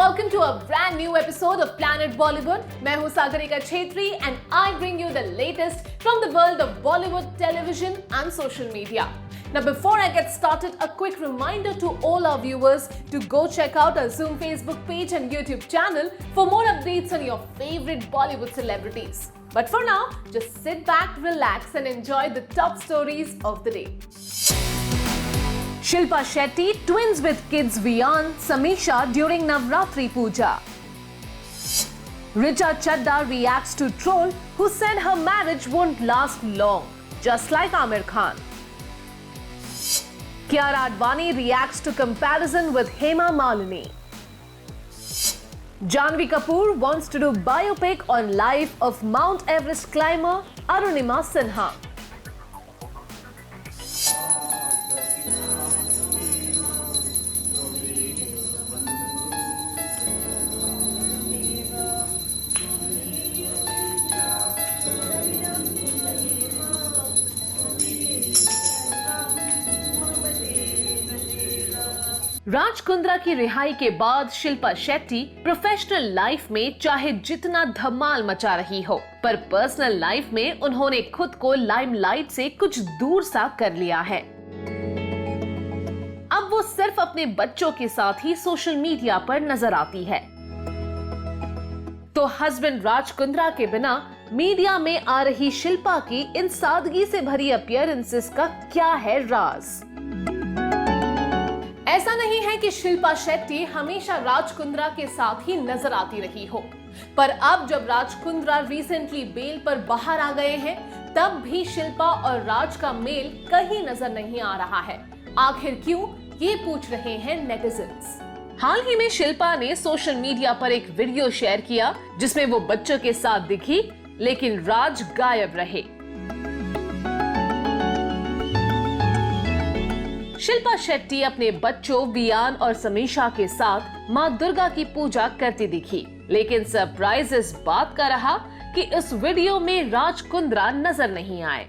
welcome to a brand new episode of Planet Bollywood. मैं हूँ Sagarika Chhetri and I bring you the latest from the world of Bollywood television and social media. Now before I get started, a quick reminder to all our viewers to go check out our Zoom Facebook page and YouTube channel for more updates on your favorite Bollywood celebrities. But for now, just sit back, relax and enjoy the top stories of the day. Shilpa Shetty twins with kids Vian, Samisha during Navratri Puja. Richa Chadda reacts to troll who said her marriage won't last long, just like Aamir Khan. Kiara Advani reacts to comparison with Hema Malini. Janhvi Kapoor wants to do biopic on life of Mount Everest climber Arunima Sinha. Raj Kundra की रिहाई के बाद Shilpa Shetty professional life में चाहे जितना धमाल मचा रही हो, पर पर्सनल लाइफ में उन्होंने खुद को लाइमलाइट से कुछ दूर सा कर लिया है। अब वो सिर्फ अपने बच्चों के साथ ही सोशल मीडिया पर नजर आती है। तो हस्बैंड राज कुंद्रा के बिना मीडिया में आ रही शिल्पा की इन सादगी से भरी अपीयरेंसेस का क्या है राज? ऐसा नहीं है कि शिल्पा शेट्टी हमेशा राज कुंद्रा के साथ ही नजर आती रही हो, पर अब जब राज कुंद्रा रिसेंटली बेल पर बाहर आ गए हैं, तब भी शिल्पा और राज का मेल कहीं नजर नहीं आ रहा है। आखिर क्यों, ये पूछ रहे हैं नेटिजन्स। हाल ही में शिल्पा ने सोशल मीडिया पर एक वीडियो शेयर किया जिसमें वो बच्चों के साथ दिखी, लेकिन राज गायब रहे। शिल्पा शेट्टी अपने बच्चों वियान और समीशा के साथ मां दुर्गा की पूजा करती दिखी, लेकिन सरप्राइज इस बात का रहा कि इस वीडियो में राज कुंद्रा नजर नहीं आए।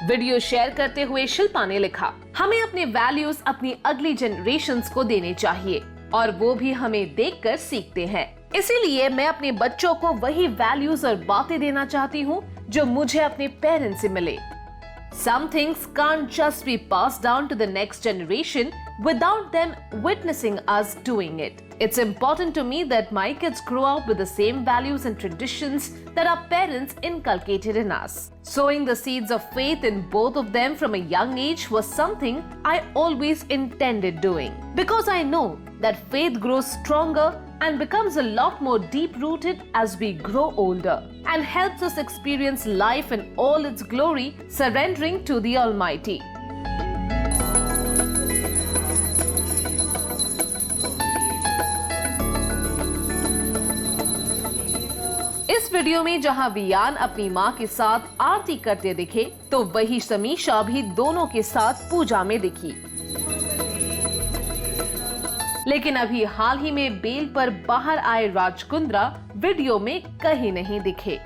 वीडियो शेयर करते हुए शिल्पा ने लिखा, हमें अपने वैल्यूज अपनी अगली जनरेशंस को देने चाहिए और वो भी हमें देखकर सीखते हैं। इसीलिए मैं अपने बच्चों को वही वैल्यूज और बातें देना चाहती हूँ जो मुझे अपने पेरेंट्स से मिले। Some things can't just be passed down to the next generation without them witnessing us doing it. It's important to me that my kids grow up with the same values and traditions that our parents inculcated in us. Sowing the seeds of faith in both of them from a young age was something I always intended doing. Because I know that faith grows stronger and becomes a lot more deep-rooted as we grow older and helps us experience life in all its glory, surrendering to the Almighty. इस video में जहां वियान अपनी मां के साथ आरती करते दिखे, तो वही समीशा भी दोनों के साथ पूजा में दिखी। लेकिन अभी हाल ही में बेल पर बाहर आए राज कुंद्रा वीडियो में कहीं नहीं दिखे।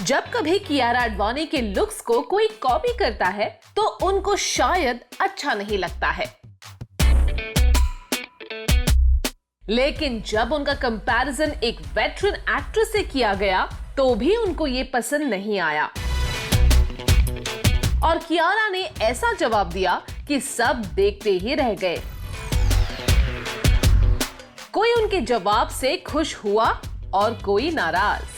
जब कभी कियारा आडवाणी के लुक्स को कोई कॉपी करता है तो उनको शायद अच्छा नहीं लगता है, लेकिन जब उनका कंपैरिजन एक वेटरन एक्ट्रेस से किया गया तो भी उनको ये पसंद नहीं आया और कियारा ने ऐसा जवाब दिया कि सब देखते ही रह गए। कोई उनके जवाब से खुश हुआ और कोई नाराज।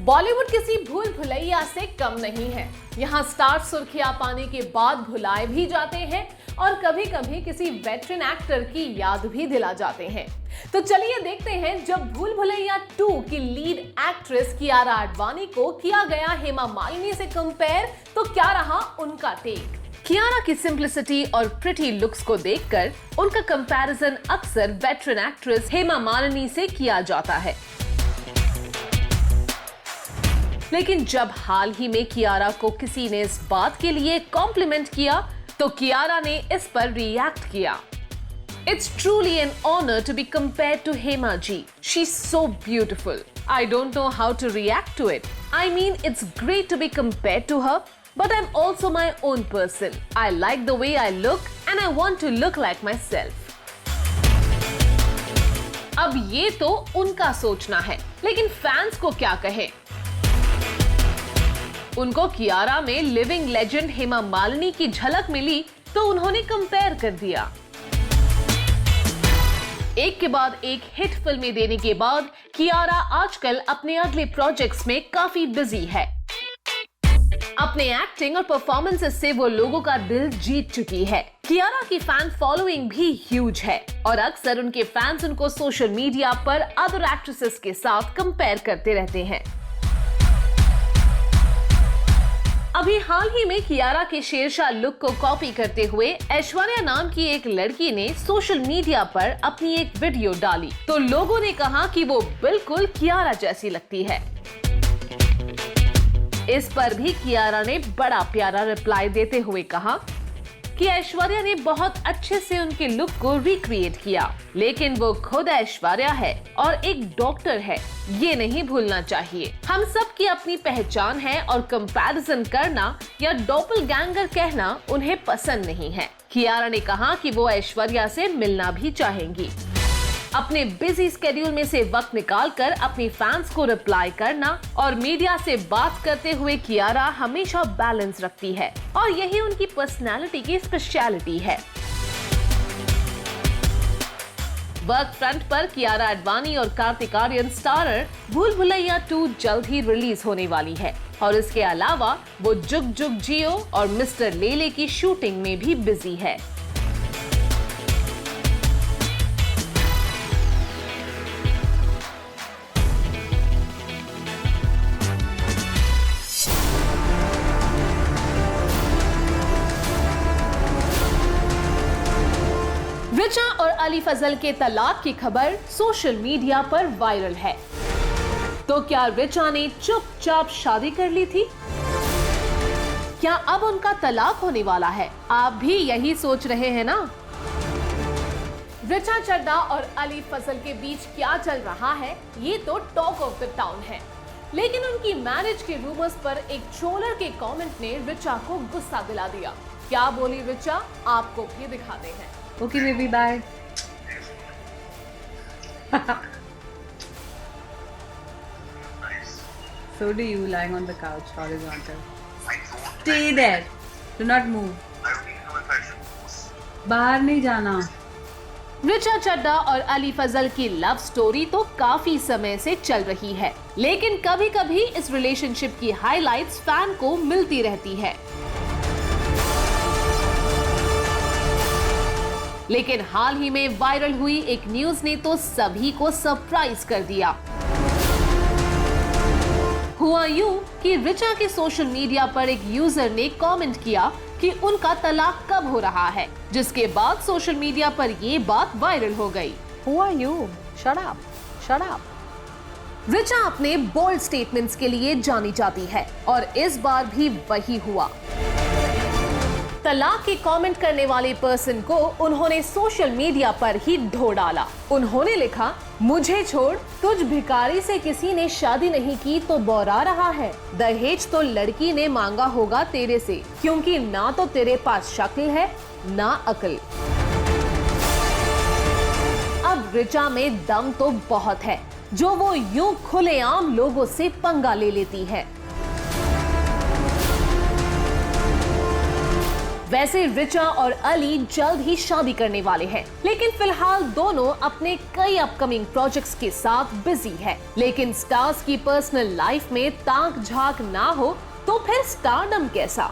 बॉलीवुड किसी भूल भुलैया से कम नहीं है। यहाँ स्टार सुर्खियां पाने के बाद भुलाए भी जाते हैं और कभी कभी किसी वेटरन एक्टर की याद भी दिला जाते हैं। तो चलिए देखते हैं, जब भूल भुलैया 2 की लीड एक्ट्रेस कियारा आडवाणी को किया गया हेमा मालिनी से कंपेयर, तो क्या रहा उनका टेक। कियारा की सिंप्लिसिटी और प्रिटी लुक्स को देखकर उनका कंपैरिजन अक्सर वेटरन एक्ट्रेस हेमा मालिनी से किया जाता है। लेकिन जब हाल ही में कियारा को किसी ने इस बात के लिए कॉम्प्लीमेंट किया, तो कियारा ने इस पर रिएक्ट किया। It's truly an honor to be compared to Hema ji. She's so beautiful. I don't know how to react to it. I mean, it's great to be compared to her, but I'm also my own person. I like the way I look and I want to look like myself. अब ये तो उनका सोचना है, लेकिन fans को क्या कहें? उनको कियारा में लिविंग लेजेंड हेमा मालिनी की झलक मिली तो उन्होंने कंपेयर कर दिया। एक के बाद एक हिट फिल्में देने के बाद कियारा आजकल अपने अगले प्रोजेक्ट्स में काफी बिजी है। अपने एक्टिंग और परफॉर्मेंसेस से वो लोगों का दिल जीत चुकी है। कियारा की फैन फॉलोइंग भी ह्यूज है और अक्सर उनके फैंस उनको सोशल मीडिया पर अदर एक्ट्रेसेस के साथ कंपेयर करते रहते हैं। अभी हाल ही में कियारा के शेरशाह लुक को कॉपी करते हुए ऐश्वर्या नाम की एक लड़की ने सोशल मीडिया पर अपनी एक वीडियो डाली, तो लोगों ने कहा कि वो बिल्कुल कियारा जैसी लगती है। इस पर भी कियारा ने बड़ा प्यारा रिप्लाई देते हुए कहा कि ऐश्वर्या ने बहुत अच्छे से उनके लुक को रिक्रिएट किया, लेकिन वो खुद ऐश्वर्या है और एक डॉक्टर है, ये नहीं भूलना चाहिए। हम सब की अपनी पहचान है और कंपैरिजन करना या डॉपलगैंगर कहना उन्हें पसंद नहीं है। कियारा ने कहा कि वो ऐश्वर्या से मिलना भी चाहेंगी। अपने बिजी स्केड्यूल में से वक्त निकालकर अपनी फैंस को रिप्लाई करना और मीडिया से बात करते हुए कियारा हमेशा बैलेंस रखती है और यही उनकी पर्सनालिटी की स्पेशलिटी है। वर्क फ्रंट पर कियारा आडवाणी और कार्तिक आर्यन स्टारर भूल भुलैया 2 जल्द ही रिलीज होने वाली है और इसके अलावा वो जुग जुग जियो और मिस्टर लेले की शूटिंग में भी बिजी है। रिचा और अली फजल के तलाक की खबर सोशल मीडिया पर वायरल है। तो क्या रिचा ने चुपचाप शादी कर ली थी? क्या अब उनका तलाक होने वाला है? आप भी यही सोच रहे हैं ना? रिचा चड्ढा और अली फजल के बीच क्या चल रहा है, ये तो टॉक ऑफ द टाउन है। लेकिन उनकी मैरिज के रूमर्स पर एक ट्रोलर के कमेंट ने रिचा को गुस्सा दिला दिया। क्या बोली रिचा, आपको भी दिखाते हैं। Okay, baby, bye. So do you, lying on the couch, horizontal. Stay there. Do not move. बाहर नहीं जाना। रिचा चड्ढा और अली फजल की लव स्टोरी तो काफी समय से चल रही है, लेकिन कभी कभी इस रिलेशनशिप की हाइलाइट्स फैन को मिलती रहती है। लेकिन हाल ही में वायरल हुई एक न्यूज ने तो सभी को सरप्राइज कर दिया। हुआ यूं कि रिचा के सोशल मीडिया पर एक यूजर ने कमेंट किया कि उनका तलाक कब हो रहा है, जिसके बाद सोशल मीडिया पर ये बात वायरल हो गई। हुआ यूं, shut up, shut up. Richa अपने बोल्ड स्टेटमेंट्स के लिए जानी जाती है और इस बार भी वही हुआ। तलाक के कमेंट करने वाले पर्सन को उन्होंने सोशल मीडिया पर ही ढो डाला। उन्होंने लिखा, मुझे छोड़, तुझ भिखारी से किसी ने शादी नहीं की तो बौरा रहा है। दहेज तो लड़की ने मांगा होगा तेरे से, क्योंकि ना तो तेरे पास शक्ल है ना अकल। अब रिचा में दम तो बहुत है, जो वो यूं खुलेआम लोगों से पंगा ले लेती है। वैसे रिचा और अली जल्द ही शादी करने वाले हैं, लेकिन फिलहाल दोनों अपने कई अपकमिंग प्रोजेक्ट्स के साथ बिजी है। लेकिन स्टार्स की पर्सनल लाइफ में ताक झांक ना हो तो फिर स्टारडम कैसा?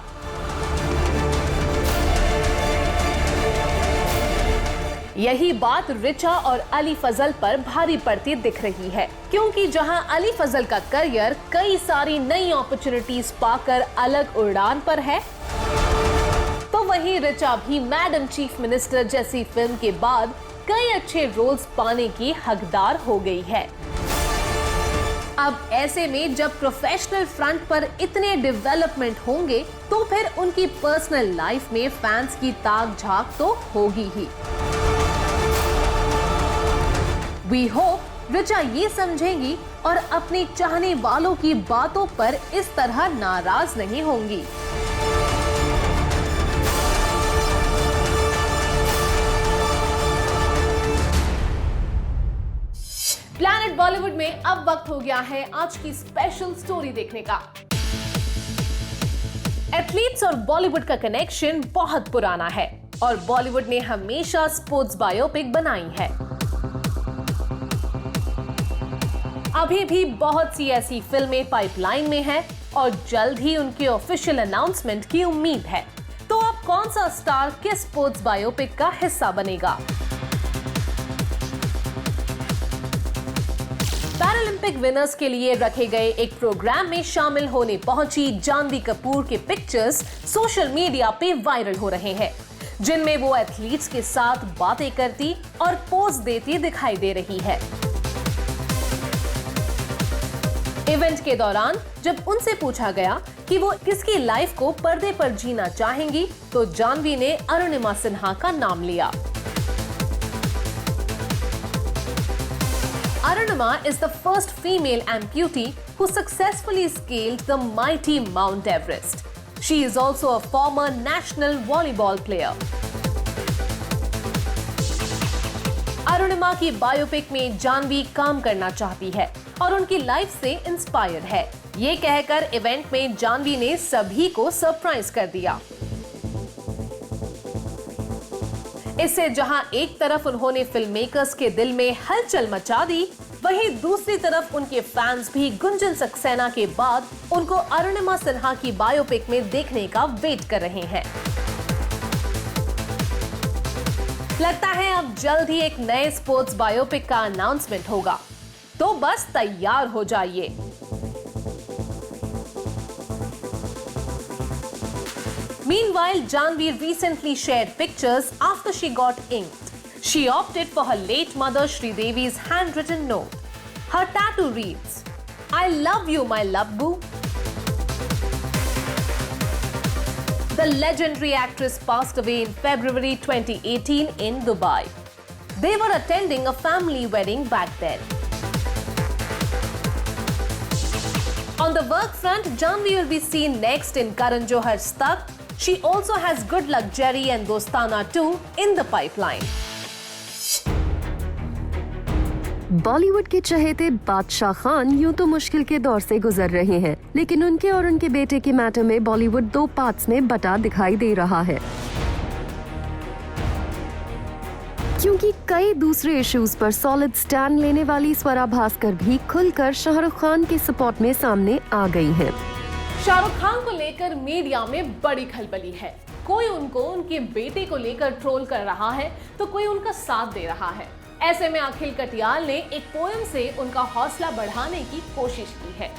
यही बात रिचा और अली फजल पर भारी पड़ती दिख रही है, क्योंकि जहां अली फजल का करियर कई सारी नई अपॉर्चुनिटीज पाकर अलग उड़ान पर है, तो वहीं रिचा भी मैडम चीफ मिनिस्टर जैसी फिल्म के बाद कई अच्छे रोल्स पाने की हकदार हो गई है। अब ऐसे में जब प्रोफेशनल फ्रंट पर इतने डेवलपमेंट होंगे, तो फिर उनकी पर्सनल लाइफ में फैंस की ताक झांक तो होगी ही। वी होप रिचा ये समझेंगी और अपने चाहने वालों की बातों पर इस तरह नाराज नहीं होंगी। प्लैनेट बॉलीवुड में अब वक्त हो गया है आज की स्पेशल स्टोरी देखने का। एथलीट्स और बॉलीवुड का कनेक्शन बहुत पुराना है और बॉलीवुड ने हमेशा स्पोर्ट्स बायोपिक बनाई है। अभी भी बहुत सी ऐसी फिल्में पाइपलाइन में हैं और जल्द ही उनके ऑफिशियल अनाउंसमेंट की उम्मीद है। तो अब कौन सा स्टार किस स्पोर्ट्स बायोपिक का हिस्सा बनेगा? पैरालंपिक विनर्स के लिए रखे गए एक प्रोग्राम में शामिल होने पहुंची जानवी कपूर के पिक्चर्स सोशल मीडिया पे वायरल हो रहे हैं, जिनमें वो एथलीट्स के साथ बातें करती और पोज देती दिखाई दे रही है। इवेंट के दौरान जब उनसे पूछा गया कि वो किसकी लाइफ को पर्दे पर जीना चाहेंगी, तो जानवी ने अरुणिमा सिन्हा का नाम लिया। Arunima is the first female amputee who successfully scaled the mighty Mount Everest. She is also a former national volleyball player. Arunima की बायोपिक में जानवी काम करना चाहती है और उनकी लाइफ से इंस्पायर्ड है, ये कहकर इवेंट में जानवी ने सभी को सरप्राइज कर दिया। इससे जहां एक तरफ उन्होंने फिल्म मेकर्स के दिल में हलचल मचा दी, वहीं दूसरी तरफ उनके फैंस भी गुंजन सक्सेना के बाद उनको अरुणिमा सिन्हा की बायोपिक में देखने का वेट कर रहे हैं। लगता है अब जल्द ही एक नए स्पोर्ट्स बायोपिक का अनाउंसमेंट होगा, तो बस तैयार हो जाइए। Meanwhile, Janvi recently shared pictures after she got inked. She opted for her late mother Sridevi's handwritten note. Her tattoo reads, "I love you, my love boo." The legendary actress passed away in February 2018 in Dubai. They were attending a family wedding back then. On the work front, Janvi will be seen next in Karan Johar's Tak. She also has Good Luck Jerry and Dostana 2 in the pipeline. Bollywood के चहेते बादशाह खान यूं तो मुश्किल के दौर से गुजर रहे हैं, लेकिन उनके और उनके बेटे के मैटर में बॉलीवुड दो पार्ट्स में बटा दिखाई दे रहा है, क्योंकि कई दूसरे इश्यूज पर सॉलिड स्टैंड लेने वाली स्वरा भास्कर भी खुलकर शाहरुख खान के सपोर्ट में सामने आ गई हैं। शाहरुख खान को लेकर मीडिया में बड़ी खलबली है। कोई उनको उनके बेटे को लेकर ट्रोल कर रहा है, तो कोई उनका साथ दे रहा है। ऐसे में अखिल कटियाल ने एक पोएम से उनका हौसला बढ़ाने की कोशिश की है।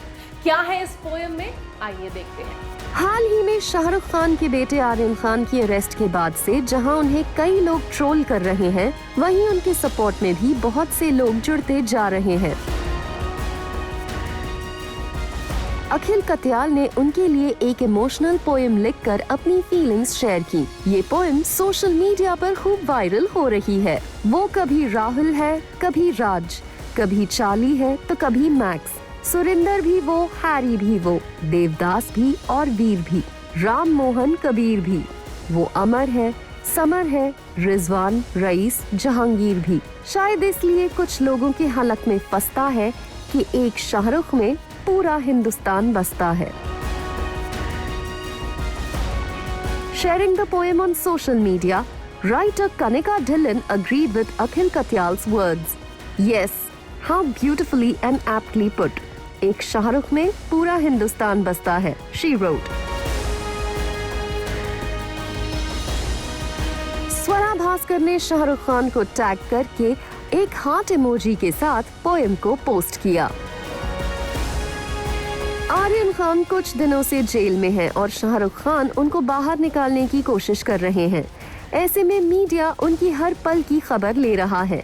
क्या है इस पोएम में, आइए देखते हैं। हाल ही में शाहरुख खान के बेटे आर्यन खान की अरेस्ट के बाद से जहां उन्हें कई लोग ट्रोल कर रहे हैं, वहीं उनके सपोर्ट में भी बहुत से लोग जुड़ते जा रहे हैं। अखिल कटियाल ने उनके लिए एक इमोशनल पोएम लिखकर अपनी फीलिंग्स शेयर की। ये पोएम सोशल मीडिया पर खूब वायरल हो रही है। वो कभी राहुल है, कभी राज, कभी चार्ली है तो कभी मैक्स, सुरिंदर भी वो, हैरी भी वो, देवदास भी और वीर भी, राम मोहन कबीर भी, वो अमर है, समर है, रिजवान, रईस, जहांगीर भी। शायद इसलिए कुछ लोगों के हलक में फंसता है कि एक शाहरुख में पूरा हिंदुस्तान बसता है। Sharing the poem on social media, writer Kanika Dhillon agreed with Akhil Katyal's words. Yes, how beautifully and aptly put. एक शाहरुख में पूरा हिंदुस्तान बसता है, she wrote. स्वरा गवास्कर ने शाहरुख खान को टैग करके एक हार्ट इमोजी के साथ पोएम को पोस्ट किया। आर्यन खान कुछ दिनों से जेल में हैं और शाहरुख खान उनको बाहर निकालने की कोशिश कर रहे हैं। ऐसे में मीडिया उनकी हर पल की खबर ले रहा है।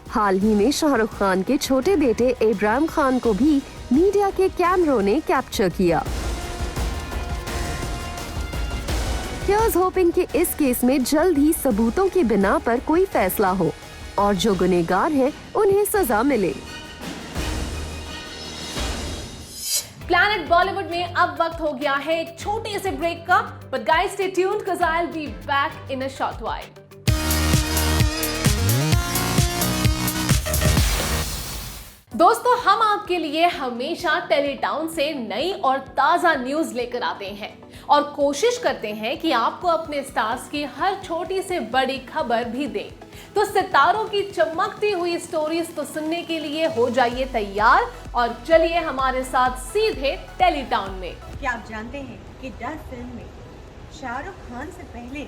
हाल ही में शाहरुख खान के छोटे बेटे इब्राहिम खान को भी मीडिया के कैमरों ने कैप्चर किया। Here's hoping कि इस केस में जल्द ही सबूतों की बिना पर कोई फैसला हो और जो गुनहगार हैं उन्हें सजा मिले। प्लैनेट बॉलीवुड में अब वक्त हो गया है एक छोटे से ब्रेक का, but guys stay tuned cause I'll be back in a short while. दोस्तों, हम आपके लिए हमेशा टेलीटाउन से नई और ताजा न्यूज लेकर आते हैं और कोशिश करते हैं कि आपको अपने स्टार्स की हर छोटी से बड़ी खबर भी दें। तो सितारों की चमकती हुई स्टोरीज तो सुनने के लिए हो जाइए तैयार और चलिए हमारे साथ सीधे टेलीटाउन में। क्या आप जानते हैं कि डर फिल्म में शाहरुख खान से पहले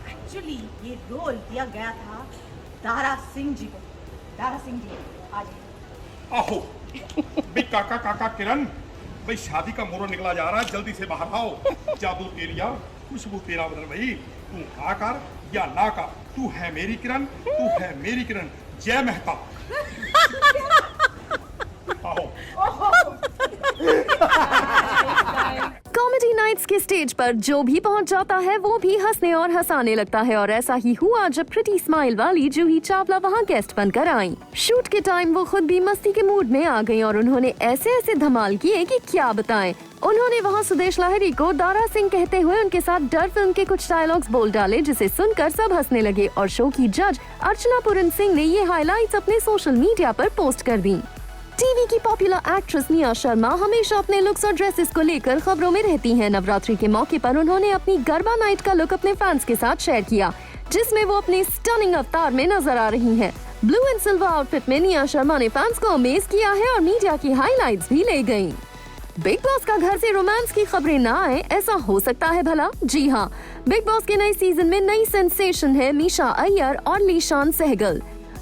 एक्चुअली ये रोल दिया गया था दारा सिंह जी को। दारा सिंह जी आज आहो भाई काका काका किरण, भाई शादी का मोहर निकला जा रहा है, जल्दी से बाहर आओ। जादू तेरिया खुशबू तेरा बदल, भाई तू हाँ कर या ना कर, तू है मेरी किरण, तू है मेरी किरण। जय मेहता। आओ। कॉमेडी नाइट्स के स्टेज पर जो भी पहुंच जाता है वो भी हंसने और हंसाने लगता है और ऐसा ही हुआ जब प्रिटी स्माइल वाली जूही चावला वहां गेस्ट बनकर आई। शूट के टाइम वो खुद भी मस्ती के मूड में आ गईं और उन्होंने ऐसे ऐसे धमाल किए कि क्या बताएं। उन्होंने वहां सुदेश लाहिरी को दारा सिंह कहते हुए उनके साथ डर फिल्म के कुछ डायलॉग्स बोल डाले, जिसे सुनकर सब हंसने लगे और शो की जज अर्चना पूरन सिंह ने ये हाइलाइट्स अपने सोशल मीडिया पर पोस्ट कर दी। टीवी की पॉपुलर एक्ट्रेस निया शर्मा हमेशा अपने लुक्स और ड्रेसेस को लेकर खबरों में रहती हैं। नवरात्रि के मौके पर उन्होंने अपनी गरबा नाइट का लुक अपने फैंस के साथ शेयर किया, जिसमें वो अपने स्टनिंग अवतार में नजर आ रही हैं। ब्लू एंड सिल्वर आउटफिट में निया शर्मा ने फैंस को अमेज किया है और मीडिया की हाइलाइट्स भी ले गयी। बिग बॉस का घर से रोमांस की खबरें न आए, ऐसा हो सकता है भला? जी हाँ, बिग बॉस के नए सीजन में नई सेंसेशन है मीशा अय्यर और लीशान सहगल।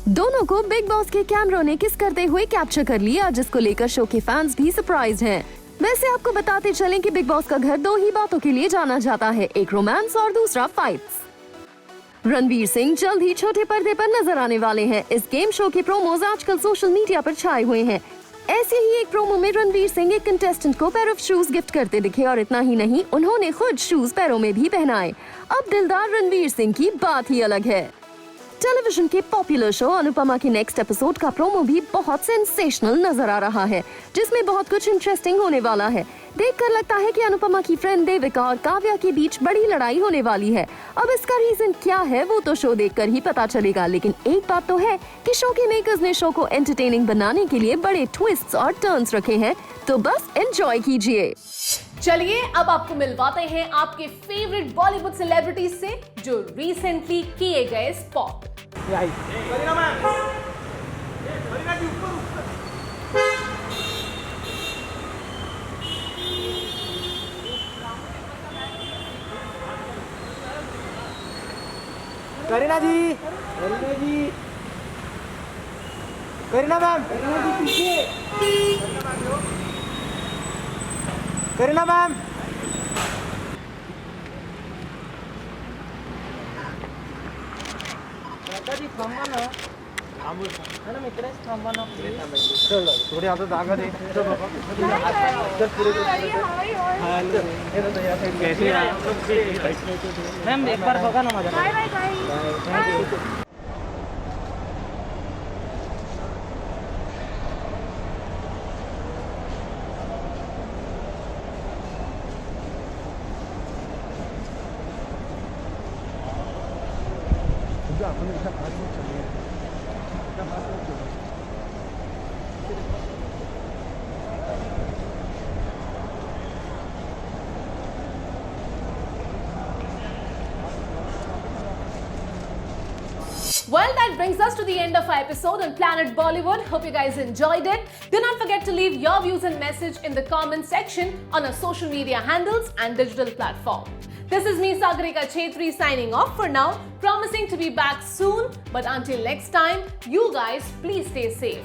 दोनों को बिग बॉस के कैमरों ने किस करते हुए कैप्चर कर लिया, जिसको लेकर शो के फैंस भी सरप्राइज हैं। वैसे आपको बताते चलें कि बिग बॉस का घर दो ही बातों के लिए जाना जाता है, एक रोमांस और दूसरा फाइट्स। रणवीर सिंह जल्द ही छोटे पर्दे पर नजर आने वाले हैं। इस गेम शो के प्रोमोज आजकल सोशल मीडिया पर छाए हुए हैं। ऐसे ही एक प्रोमो में रणवीर सिंह एक कंटेस्टेंट को पेयर ऑफ शूज गिफ्ट करते दिखे और इतना ही नहीं, उन्होंने खुद शूज पैरों में भी पहनाए। अब दिलदार रणवीर सिंह की बात ही अलग है। टेलीविजन के पॉपुलर शो अनुपमा के नेक्स्ट एपिसोड का प्रोमो भी बहुत सेंसेशनल नजर आ रहा है, जिसमें बहुत कुछ इंटरेस्टिंग होने वाला है। देखकर लगता है कि अनुपमा की फ्रेंड देविका और काव्या के बीच बड़ी लड़ाई होने वाली है। अब इसका रीजन क्या है वो तो शो देखकर ही पता चलेगा, लेकिन एक बात तो है कि शो के मेकर्स ने शो को एंटरटेनिंग बनाने के लिए बड़े ट्विस्ट्स और टर्न्स रखे हैं, तो बस एंजॉय कीजिए। चलिए अब आपको मिलवाते हैं आपके फेवरेट बॉलीवुड सेलिब्रिटीज से जो रिसेंटली किए गए स्पॉट। करीना जी, करीना जी, करीना मैम, करीना जी पीछे, करीना मैम। जी थांबा ना, मॅडम इकडेच थांबा ना प्लीज। चल थोडी आता जागा दे। चल बाबा, चल पुढे कैसे मैम एक बार बघा ना माझ्या। Bye bye bye. Well, that brings us to the end of our episode on Planet Bollywood. Hope you guys enjoyed it. Do not forget to leave your views and message in the comment section on our social media handles and digital platform. This is me, Sagarika Chetri, signing off for now, promising to be back soon. But until next time, you guys please stay safe.